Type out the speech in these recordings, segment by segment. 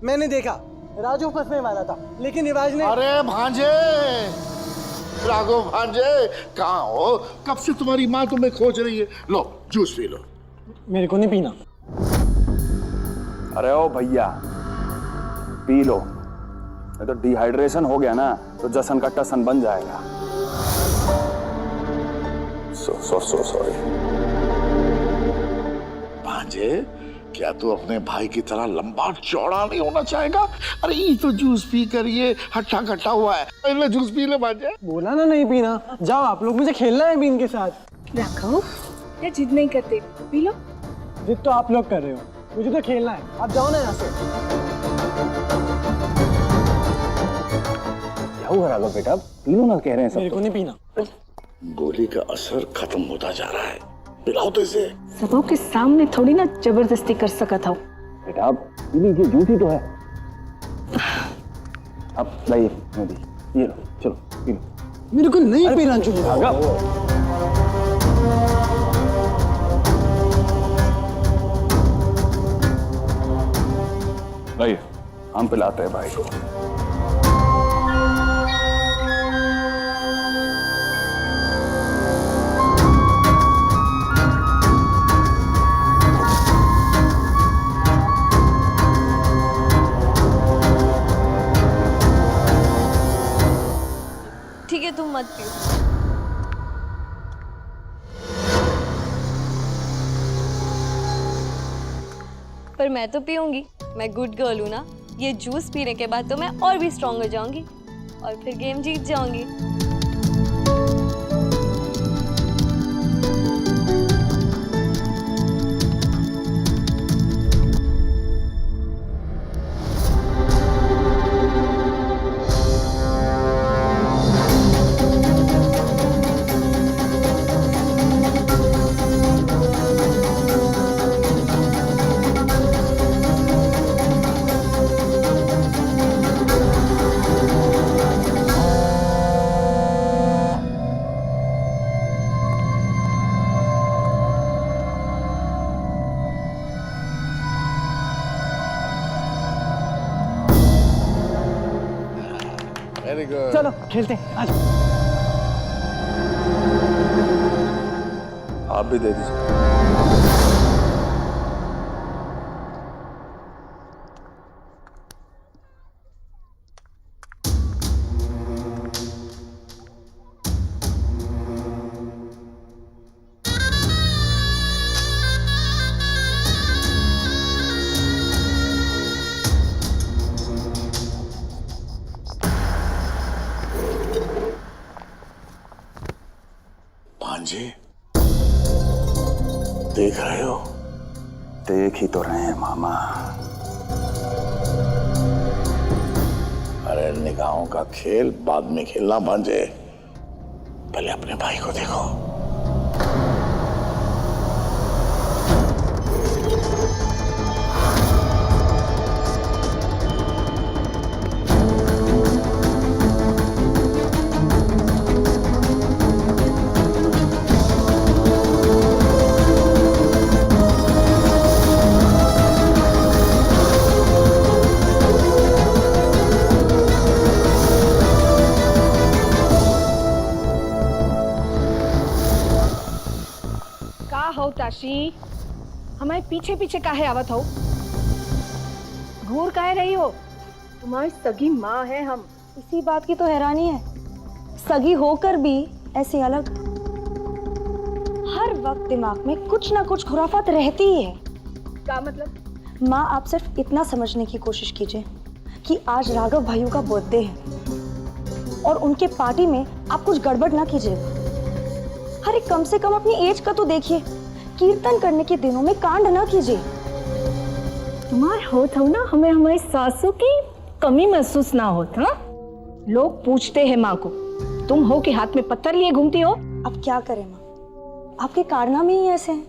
मैंने देखा राजू फंसने वाला था, लेकिन रिवाज ने। अरे भांजे, राघव भांजे कहाँ हो? कब से तुम्हारी माँ तुम्हें खोज रही है। लो जूस पी लो। मेरे को नहीं पीना। अरे ओ भैया पी लो, नहीं तो डिहाइड्रेशन हो गया ना तो जसन का टसन बन जाएगा। सॉरी। भांजे, क्या तू अपने भाई की तरह लंबा चौड़ा नहीं होना चाहेगा? अरे ये तो जूस पी कर ये हट्टा कट्टा हुआ है। पहले जूस पी ले भांजे। बोला ना नहीं पीना। जाओ आप लोग, मुझे खेलना है भी इनके साथ। राघव, क्या जिद नहीं करते, पी लो। जिद तो आप लोग कर रहे हो, मुझे तो खेलना है। आप जाओ ना यहाँ से। क्या हुआ राघव बेटा, पी लो ना, कह रहे हैं सब। मेरे को नहीं पीना। गोली का असर खत्म होता जा रहा है, पिलाओ तो इसे। सबों के सामने थोड़ी ना जबरदस्ती कर सका था। बेटा आप पी लीजिए, जूस ही तो है। अब लाइए मोदी, ये लो, चलो पी लो। मेरे को नहीं पीना जूस। भाई हम पिलाते हैं भाई को। ठीक है तुम मत पियो। पर मैं तो पीऊंगी, मैं गुड गर्ल हूँ ना। ये जूस पीने के बाद तो मैं और भी स्ट्रांग हो जाऊंगी और फिर गेम जीत जाऊंगी। Very good. चलो खेलते हैं, आ जाओ। आप भी दे दीजिए। भांजे, देख रहे हो? देख ही तो रहे हैं मामा। अरे निगाहों का खेल बाद में खेलना भांजे, पहले अपने भाई को देखो। हो ताशी, हमारे पीछे पीछे काहे आवत हो? घूर काहे रही हो? तुम्हारी सगी माँ है हम। इसी बात की तो हैरानी है, सगी होकर भी ऐसे अलग। हर वक्त दिमाग में कुछ ना कुछ खुराफात रहती ही है। क्या मतलब? माँ आप सिर्फ इतना समझने की कोशिश कीजिए कि आज राघव भाइयों का बर्थडे है और उनके पार्टी में आप कुछ गड़बड़ ना कीजिएगा। अरे कम से कम अपनी एज का तो देखिए, कीर्तन करने के दिनों में कांड ना कीजिए। तुम्हार होत हो ना, हमें हमारी सासू की कमी महसूस ना होत। हाँ, लोग पूछते हैं माँ को, तुम हो कि हाथ में पत्थर लिए घूमती हो? अब क्या करें माँ, आपके कारनामे ही ऐसे हैं।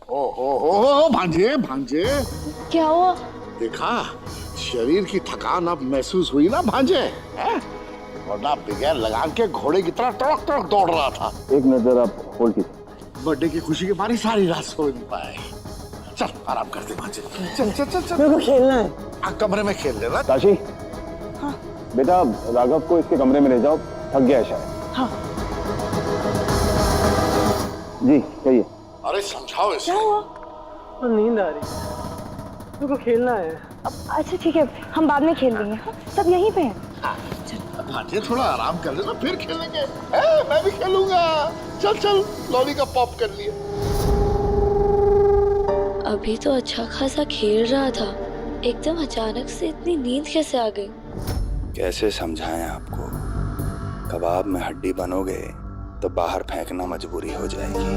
ओ भांजे, भांजे क्या हुआ? देखा, शरीर की थकान अब महसूस हुई ना भांजे? वरना बगैर लगाम के घोड़े की तरह तड़क तड़क दौड़ रहा था। एक मिनट जरा आप होल्ड कीजिए। बर्थडे की खुशी के मारे सारी रात सो नहीं पाए। चल आराम करते वहां, चल चल चल चल चल। मेरे को खेलना है। कमरे में खेल लेना। ताशी, बेटा राघव को इसके कमरे में ले जाओ, थक गया है शायद। हाँ। जी कहिए। अरे समझाओ इसे। क्या हुआ? तो नींद आ रही, मेरे को खेलना है। अच्छा ठीक है, हम बाद में खेल लेंगे। हाँ, सब यहीं पे हैं। भांजे थोड़ा आराम कर लेना, फिर खेलेंगे। मैं भी खेलूंगा। चल चल, लॉली का पॉप कर लिया। अभी तो अच्छा खासा खेल रहा था, एकदम अचानक से इतनी नींद कैसे आ गई? कैसे समझाएं आपको, कबाब में हड्डी बनोगे तो बाहर फेंकना मजबूरी हो जाएगी।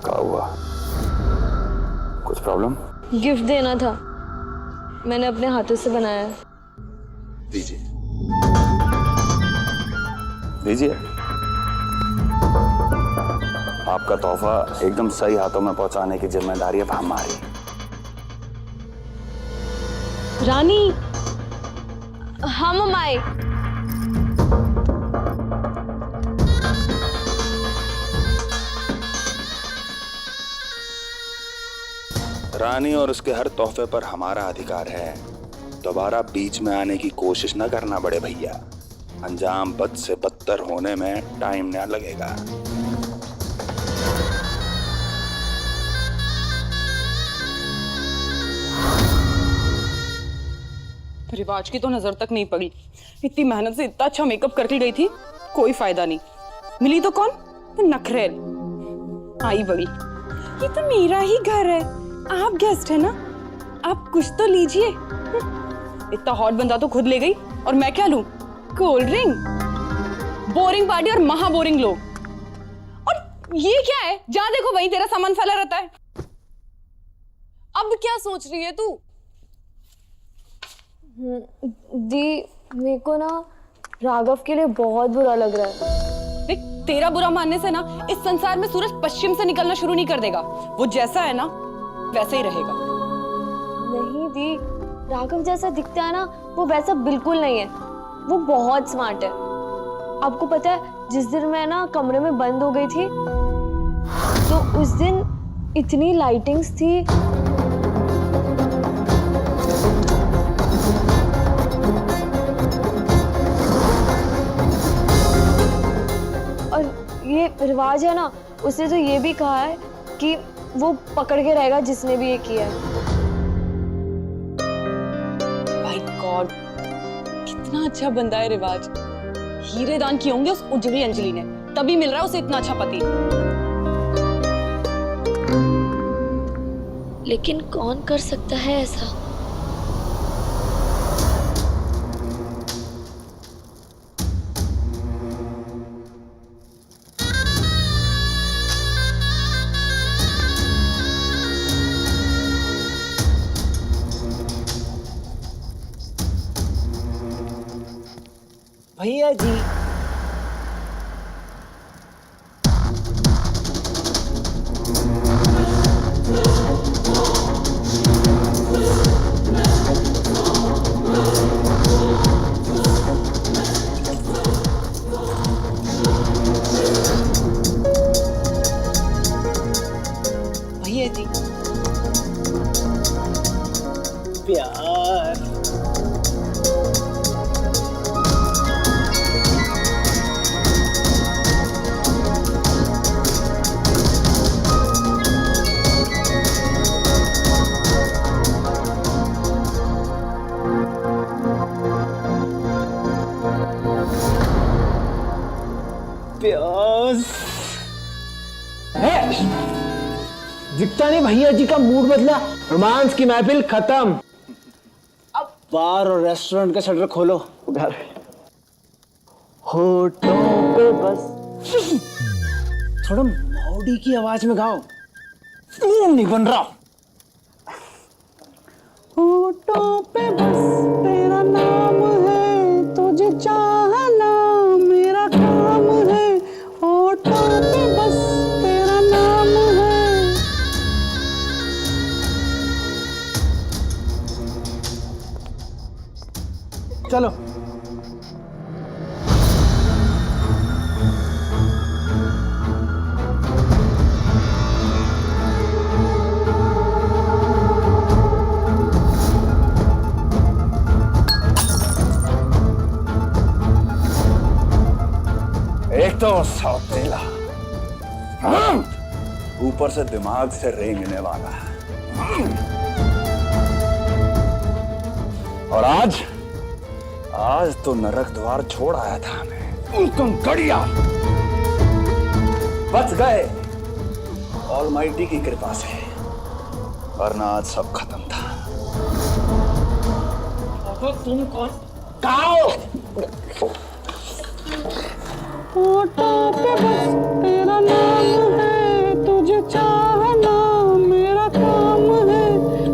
क्या हुआ, कुछ प्रॉब्लम? गिफ्ट देना था, मैंने अपने हाथों से बनाया है। दीजिए दीजिए। आपका तोहफा एकदम सही हाथों में पहुंचाने की जिम्मेदारी अब हमारी। रानी, हाँ मम्माई। रानी और उसके हर तोहफे पर हमारा अधिकार है। दोबारा बीच में आने की कोशिश न करना बड़े भैया, अंजाम बद से बदतर होने में टाइम न लगेगा। रिवाज की तो नजर तक नहीं पड़ी। इतनी मेहनत से इतना अच्छा मेकअप करके गई थी, कोई फायदा नहीं। मिली तो कौन? तो नखरेल आई बड़ी। ये तो मेरा ही घर है, आप गेस्ट है ना, आप कुछ तो लीजिए। इतना हॉट बंदा तो खुद ले गई, और मैं क्या लूं? Cold drink. बोरिंग पार्टी और महा बोरिंग लोग। और ये क्या है, जहां देखो वहीं तेरा सामान फैला रहता है। अब क्या सोच रही है तू? दी, मेरे को ना राघव के लिए बहुत बुरा लग रहा है। देख, तेरा बुरा मानने से ना इस संसार में सूरज पश्चिम से निकलना शुरू नहीं कर देगा। वो जैसा है ना वैसे ही रहेगा। नहीं दी, राघव जैसा दिखता है ना वो वैसा बिल्कुल नहीं है। वो बहुत स्मार्ट है। आपको पता है, जिस दिन मैं ना कमरे में बंद हो गई थी, तो उस दिन इतनी लाइटिंग्स थी। और ये रिवाज है ना, उसने तो ये भी कहा है कि वो पकड़ के रहेगा जिसने भी ये किया है। माय गॉड, कितना अच्छा बंदा है रिवाज। हीरे दान किए होंगे उस उजड़ी अंजलि ने, तभी मिल रहा है उसे इतना अच्छा पति। लेकिन कौन कर सकता है ऐसा? भैया जी, भैया जी, प्यार। प्यास है। दिखता नहीं भैया जी का मूड बदला, रोमांस की महफिल खत्म। अब बार और रेस्टोरेंट का शटर खोलो। उधर होठों पे बस थोड़ा मौडी की आवाज में गाओ, नहीं बन रहा। होठों पे बस तेरा नाम है, तुझे चाहना मेरा काम है। होठों पे बस तेरा नाम है। चलो। एक तो सौतेला, ऊपर से दिमाग से रेंगने वाला, और आज तो नरक द्वार छोड़ आया था मैं। तुम गड़िया बच गए ऑलमाइटी की कृपा से, वरना आज सब खत्म था। तो तुम कौन? कहाँ हो? तेरा नाम है, तुझे चाहना मेरा काम है,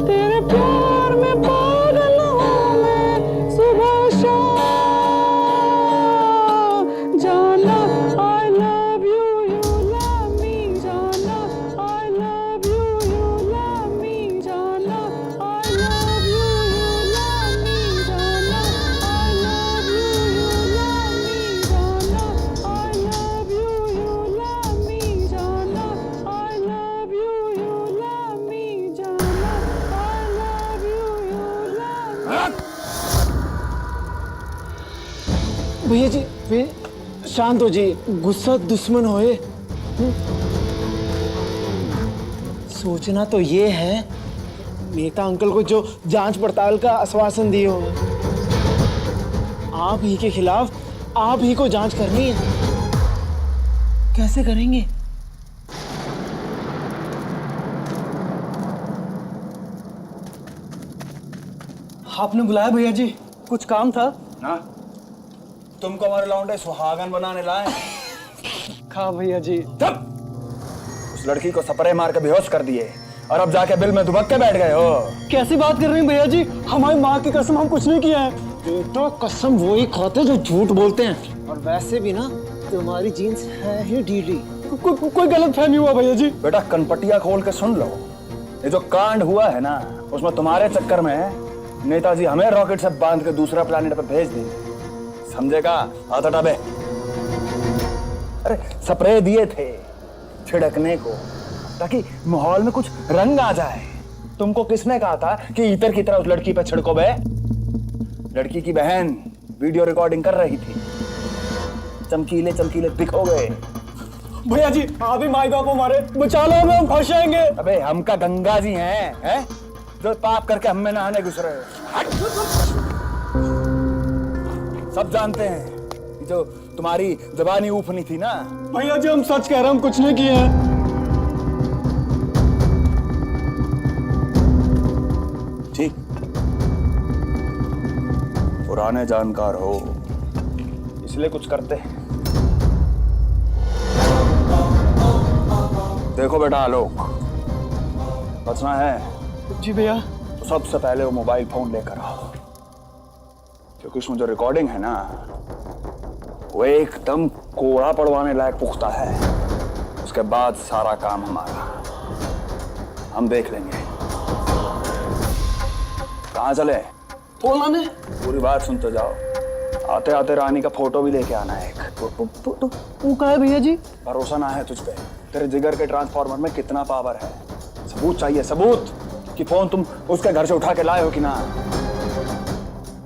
तेरे प्यार में पागल हूँ मैं सुबह शाम। जाना I love you, you love me, जाना I love you, you love me, जाना I love you, you love me, जाना I love you, you love me, जाना I love you, you love me, जाना I love you, you love me, जाना I love you, you love me। भैया जी, शांत हो जी, गुस्सा दुश्मन होए। सोचना तो ये है, नेता अंकल को जो जांच पड़ताल का आश्वासन दिए हो, आप ही के खिलाफ आप ही को जांच करनी है। कैसे करेंगे? आपने बुलाया भैया जी? कुछ काम था? ना तुमको हमारे लौंडे सुहागन बनाने लाए। खा भैया जी। उस लड़की को सपरे मार के बेहोश कर दिए और अब जाके बिल में दुबक के बैठ गए हो। कैसी बात कर रहे हैं भैया जी? हमारी माँ की कसम, हम कुछ नहीं किया है। बेटा, कसम वही खाते जो झूठ बोलते हैं। और वैसे भी ना तुम्हारी जीन्स है ही ढीली। कोई गलत फहमी हुआ भैया जी? बेटा कनपटिया खोल के सुन लो, ये जो कांड हुआ है ना, उसमें तुम्हारे चक्कर में नेताजी हमें रॉकेट से बांध के दूसरा प्लेनेट पे भेज देंगे, समझेगा? हाथ हटा बे। अरे स्प्रे दिए थे छिड़कने को, ताकि माहौल में कुछ रंग आ जाए। तुमको किसने कहा था कि इतर की तरह उस लड़की पे छिड़को बे? लड़की की बहन वीडियो रिकॉर्डिंग कर रही थी, चमकीले चमकीले दिखो गए। भैया जी, आप ही माई बाप हमारे, बचा लो हमें, हम फंस जाएंगे। अबे हम का गंगा जी हैं जो पाप करके हम में नहाने घुस रहे हो। सब जानते हैं कि जो तुम्हारी जबानी ऊफनी थी ना। भैया जी, हम सच कह रहे हैं, हम कुछ नहीं किए हैं। ठीक, पुराने जानकार हो इसलिए कुछ करते हैं। देखो बेटा आलोक, बचना है जी भैया। तो सबसे पहले वो मोबाइल फोन लेकर आओ, क्योंकि उसमें जो रिकॉर्डिंग है ना, वो एकदम कोड़ा पड़वाने लायक पुख्ता है। उसके बाद सारा काम हमारा, हम देख लेंगे। कहाँ चले? फोन लाने। पूरी बात सुनते जाओ। आते आते रानी का फोटो भी लेके आना है एक। वो कहा है भैया जी? भरोसा ना है तुझ पे? तेरे जिगर के ट्रांसफार्मर में कितना पावर है? सबूत चाहिए, सबूत कि फोन तुम उसके घर से उठा के लाए हो कि ना।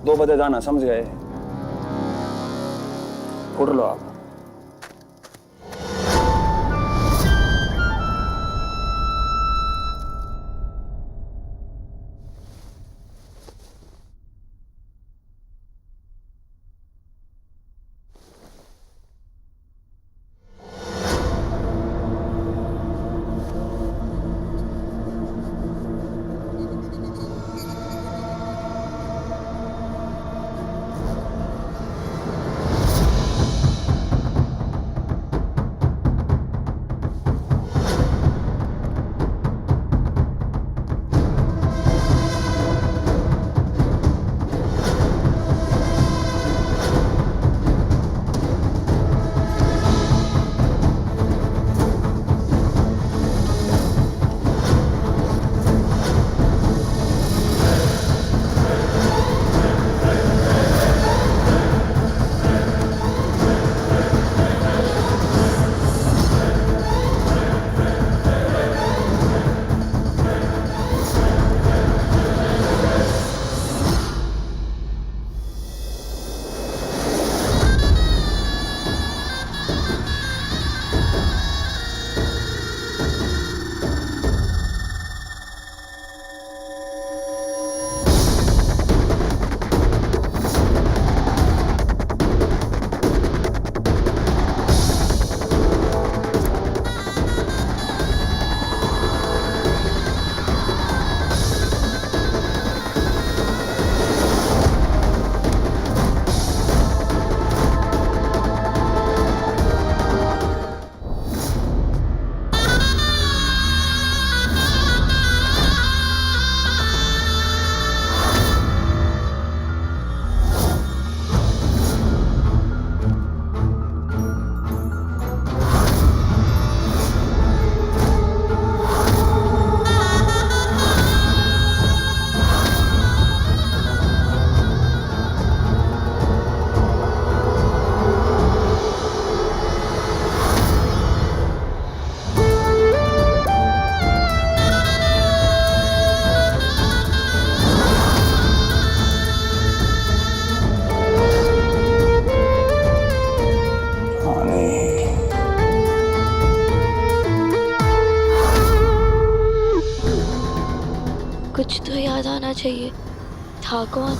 2 बजे जाना, समझ गए? उठ लो आप। कुछ तो याद आना चाहिए। था कौन?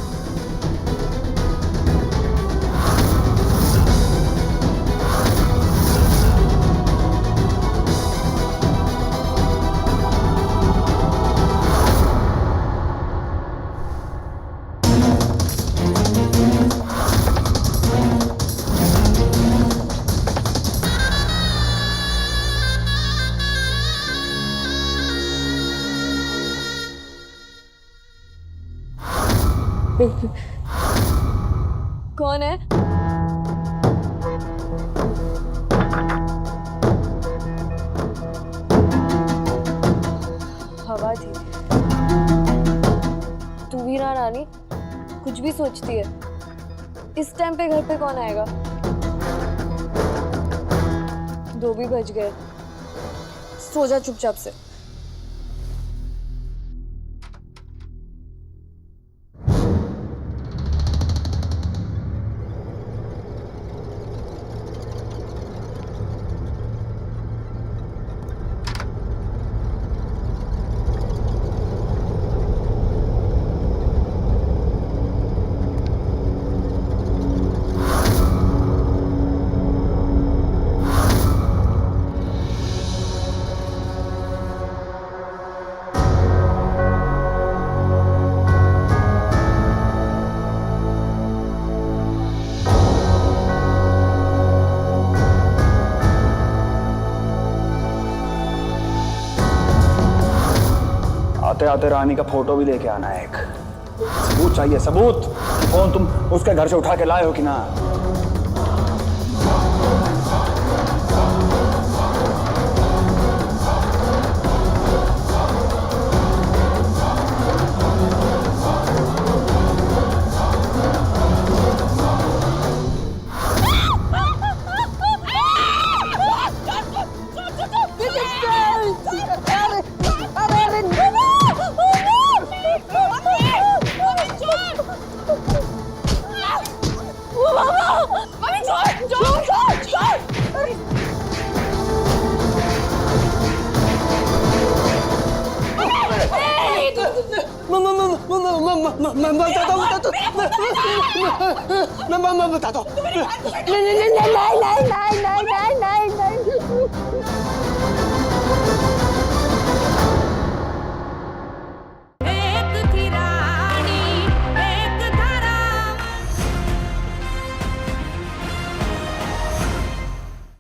कौन है? हवा थी। तू भी ना रानी, कुछ भी सोचती है। इस टाइम पे घर पे कौन आएगा? 2 भी बज गए। सो जा चुपचाप से। आते आते रानी का फोटो भी लेके आना है। एक सबूत चाहिए, सबूत कि फोन तुम उसके घर से उठा के लाए हो कि ना। मैं बताता हूँ। नहीं।